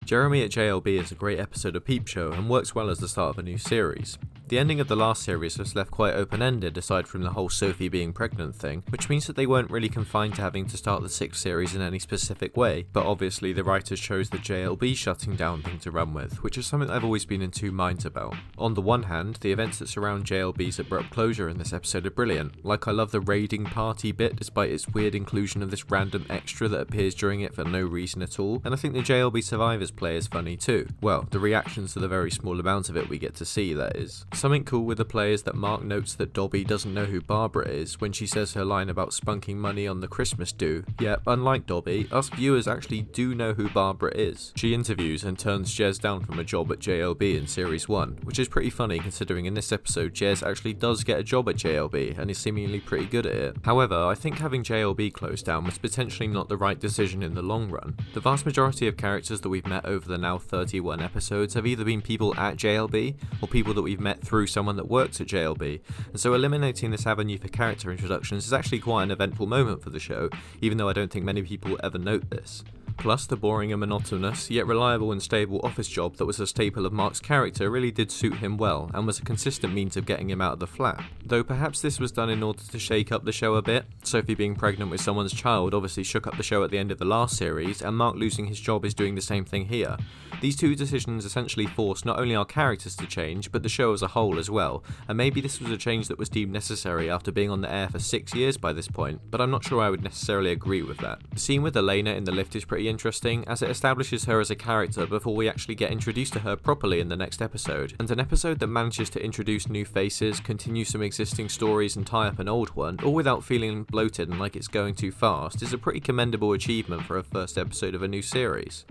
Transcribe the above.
Jeremy at JLB is a great episode of Peep Show and works well as the start of a new series. The ending of the last series was left quite open-ended aside from the whole Sophie being pregnant thing, which means that they weren't really confined to having to start the 6th series in any specific way, but obviously the writers chose the JLB shutting down thing to run with, which is something I've always been in two minds about. On the one hand, the events that surround JLB's abrupt closure in this episode are brilliant, like I love the raiding party bit despite its weird inclusion of this random extra that appears during it for no reason at all, and I think the JLB Survivors play is funny too. Well, the reactions to the very small amount of it we get to see, that is. Something cool with the play is that Mark notes that Dobby doesn't know who Barbara is when she says her line about spunking money on the Christmas do. Yet, unlike Dobby, us viewers actually do know who Barbara is. She interviews and turns Jez down from a job at JLB in Series 1, which is pretty funny considering in this episode Jez actually does get a job at JLB and is seemingly pretty good at it. However, I think having JLB closed down was potentially not the right decision in the long run. The vast majority of characters that we've met over the now 31 episodes have either been people at JLB or people that we've met through someone that works at JLB, and so eliminating this avenue for character introductions is actually quite an eventful moment for the show, even though I don't think many people ever note this. Plus, the boring and monotonous, yet reliable and stable office job that was a staple of Mark's character really did suit him well, and was a consistent means of getting him out of the flat. Though perhaps this was done in order to shake up the show a bit. Sophie being pregnant with someone's child obviously shook up the show at the end of the last series, and Mark losing his job is doing the same thing here. These two decisions essentially forced not only our characters to change, but the show as a whole as well, and maybe this was a change that was deemed necessary after being on the air for 6 years by this point, but I'm not sure I would necessarily agree with that. The scene with Elena in the lift is pretty interesting, as it establishes her as a character before we actually get introduced to her properly in the next episode, and an episode that manages to introduce new faces, continue some existing stories and tie up an old one, all without feeling bloated and like it's going too fast, is a pretty commendable achievement for a first episode of a new series.